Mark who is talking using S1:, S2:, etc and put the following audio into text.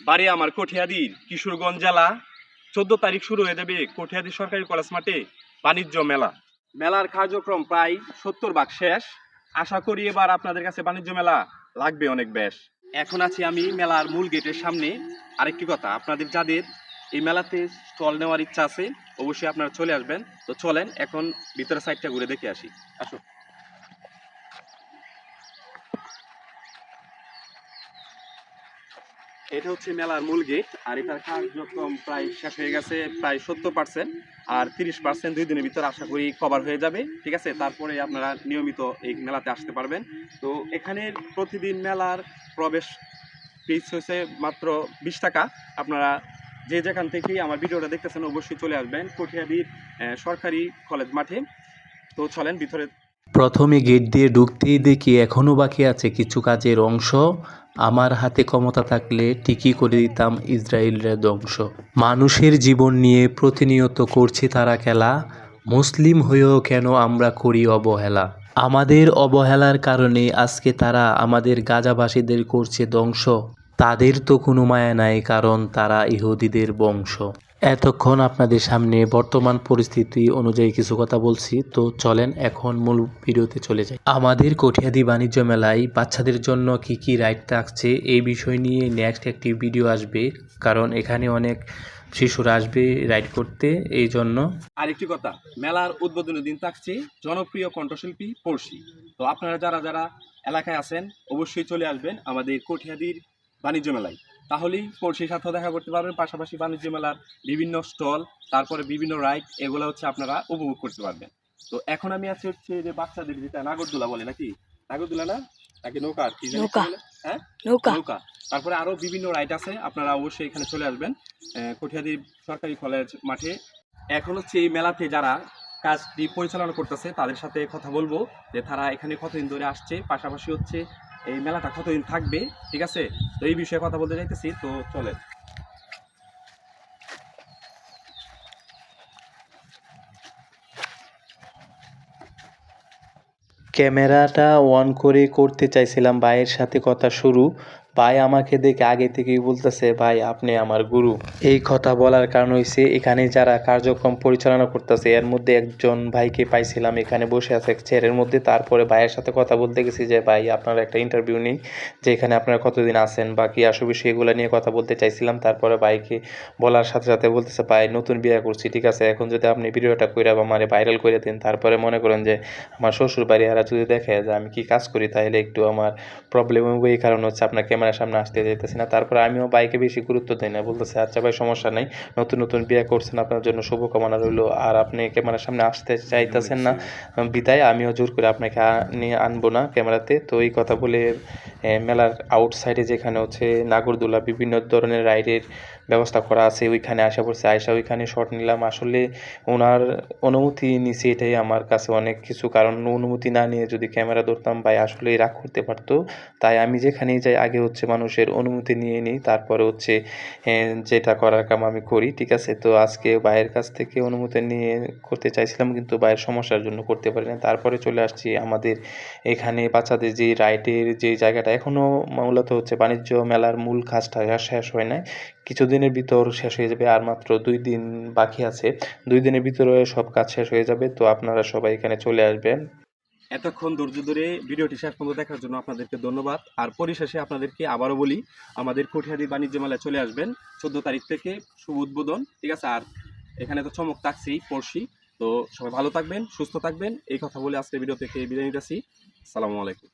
S1: বাড়ি আমার কঠিয়াদির, কিশোরগঞ্জ জেলা। 14 তারিখ শুরু হয়ে যাবে কঠিয়াদি সরকারি কলেজ মাঠে বাণিজ্য মেলা। মেলার কার্যক্রম প্রায় 70 ভাগ শেষ। আশা করি এবার আপনাদের কাছে বাণিজ্য মেলা লাগবে অনেক বেশ। এখন আছি আমি মেলার মূল গেটের সামনে। আরেকটি কথা, আপনাদের যাদের এই মেলাতে স্টল নেওয়ার ইচ্ছা আছে অবশ্যই আপনারা চলে আসবেন। তো চলেন এখন ভিতরের সাইডটা ঘুরে দেখে আসি, আসো। এটা হচ্ছে মেলার মূল গেট, আর এটার কার্যক্রম প্রায় শেষ হয়ে গেছে, প্রায় 70%। আর 30% 2 দিনের ভিতর আশা করি কভার হয়ে যাবে, ঠিক আছে। তারপরে আপনারা নিয়মিত এই মেলাতে আসতে পারবেন। তো এখানে প্রতিদিন মেলার প্রবেশ ফিস হচ্ছে মাত্র 20 টাকা। আপনারা যে যেখান থেকেই আমার ভিডিওটা দেখতেছেন অবশ্যই চলে আসবেন কঠিয়াদির সরকারি কলেজ মাঠে। তো চলেন ভিতরে।
S2: প্রথমে গেট দিয়ে ঢুকতেই দেখি এখনও বাকি আছে কিছু কাজের অংশ। আমার হাতে ক্ষমতা থাকলে ঠিকই করে দিতাম ইসরায়েলের ধ্বংস। মানুষের জীবন নিয়ে প্রতিনিয়ত করছে তারা খেলা, মুসলিম হয়েও কেন আমরা করি অবহেলা। আমাদের অবহেলার কারণে আজকে তারা আমাদের গাজাবাসীদের করছে ধ্বংস। তাদের তো কোনো মায়া নাই, কারণ তারা ইহুদিদের বংশ। এতক্ষণ আপনাদের সামনে বর্তমান পরিস্থিতি অনুযায়ী কিছু কথা বলছি, তো চলেন এখন মূল ভিডিওতে চলে যাই। আমাদের কঠিয়াদি বাণিজ্য মেলায় বাচ্চাদের জন্য কি কি রাইড থাকছে এই বিষয় নিয়ে নেক্সট একটি ভিডিও আসবে, কারণ এখানে অনেক শিশুরা আসবে রাইড করতে, এই জন্য।
S1: আরেকটি কথা, মেলার উদ্বোধনের দিন থাকছে জনপ্রিয় কণ্ঠশিল্পী পড়শি। তো আপনারা যারা যারা এলাকায় আছেন অবশ্যই চলে আসবেন আমাদের কঠিয়াদির বাণিজ্য মেলায়। তাহলেই পড়শির সাথেও দেখা করতে পারবেন, পাশাপাশি বাণিজ্য মেলার বিভিন্ন স্টল, তারপরে বিভিন্ন রাইড, এগুলো হচ্ছে আপনারা উপভোগ করতে পারবেন। তো এখন আমি আছি হচ্ছে যে বাচ্চাদের যেটা নাগরদোলা বলে, নাকি নাগরদোলা না, নাকি নৌকা, কি জানি বলে, হ্যাঁ নৌকা। তারপরে আরো বিভিন্ন রাইড আছে, আপনারা অবশ্যই এখানে চলে আসবেন কঠিয়াদি সরকারি কলেজ মাঠে। এখন হচ্ছে এই মেলাতে যারা কাজটি পরিচালনা করতেছে তাদের সাথে কথা বলবো যে তারা এখানে কতদিন ধরে আসছে, পাশাপাশি হচ্ছে এই মেলাটা কতদিন থাকবে, ঠিক আছে। তো এই বিষয়ে কথা বলতে চাইতেছি, তো চলে।
S2: ক্যামেরাটা অন করে করতে চাইছিলাম ভাইয়ের সাথে কথা শুরু। ভাই আমাকে দেখে আগে থেকেই বলতেছে, ভাই আপনি আমার গুরু। এই কথা বলার কারণ হয়েছে এখানে যারা কার্যক্রম পরিচালনা করতেছে এর মধ্যে একজন ভাইকে পাইছিলাম এখানে বসে আছে এক চেয়ারের মধ্যে। তারপরে ভাইয়ের সাথে কথা বলতে গেছি যে ভাই আপনার একটা ইন্টারভিউ নেই, যে এখানে আপনারা কতদিন আছেন বা কি আসো বিষয় এগুলো নিয়ে কথা বলতে চাইছিলাম। তারপরে ভাইকে বলার সাথে সাথে বলতেছে, ভাই নতুন বিয়ে করছি, ঠিক আছে, এখন যদি আপনি ভিডিওটা কইরা বা আমারে ভাইরাল করে দেন, তারপরে মনে করেন যে আমার শ্বশুর বাড়ি এরা যদি দেখে যে আমি কি কাজ করি তাহলে একটু আমার প্রবলেম হবে, এই কারণ হচ্ছে আপনার ক্যামেরার সামনে আসতে যেতেছি না। তারপরে আমিও বাইকে বেশি গুরুত্ব দিই না, বলতেছে আচ্ছা ভাই সমস্যা নেই, নতুন নতুন বিয়ে করছেন, আপনার জন্য শুভকামনা রইল, আর আপনি ক্যামেরার সামনে আসতে চাইতেছেন না বিদায় আমিও জোর করে আপনাকে নিয়ে আনবো না ক্যামেরাতে। তো এই কথা বলে মেলার আউটসাইডে যেখানে হচ্ছে নাগরদোলা বিভিন্ন ধরনের রাইডের ব্যবস্থা করা আছে ওইখানে আসা পড়ছে, আয়সা ওইখানে শট নিলাম। আসলে ওনার অনুমতি নিছি এটাই আমার কাছে অনেক কিছু, কারণ অনুমতি না নিয়ে যদি ক্যামেরা ধরতাম ভাই আসলেই রাগ করতে পারতো। তাই আমি যেখানেই যাই আগে হচ্ছে মানুষের অনুমতি নিয়ে নিই, তারপরে হচ্ছে যেটা করার কাম আমি করি, ঠিক আছে। তো আজকে ভাইয়ের কাছ থেকে অনুমতি নিয়ে করতে চাইছিলাম, কিন্তু ভাইয়ের সমস্যার জন্য করতে পারি না। তারপরে চলে আসছি আমাদের এখানে বাচ্চাদের যে রাইডের যে জায়গাটা, এখনও মূলত হচ্ছে বাণিজ্য মেলার মূল কাজটা শেষ হয় নাই, কিছুদিনের ভিতর শেষ হয়ে যাবে, আর মাত্র 2 দিন বাকি আছে। 2 দিনের ভিতরে সব কাজ শেষ হয়ে যাবে, তো আপনারা সবাই এখানে চলে আসবেন।
S1: এতক্ষণ ধৈর্য ধরে ভিডিওটি শেষ পর্যন্ত দেখার জন্য আপনাদেরকে ধন্যবাদ। আর পরিশেষে আপনাদেরকে আবারও বলি, আমাদের কঠিয়াদি বাণিজ্য মেলায় চলে আসবেন 14 তারিখ থেকে শুভ উদ্বোধন, ঠিক আছে। আর এখানে তো চমক থাকছেই পড়শি। তো সবাই ভালো থাকবেন, সুস্থ থাকবেন, এই কথা বলে আজকে ভিডিও থেকে বিদায় নিতেছি। আসসালামু আলাইকুম।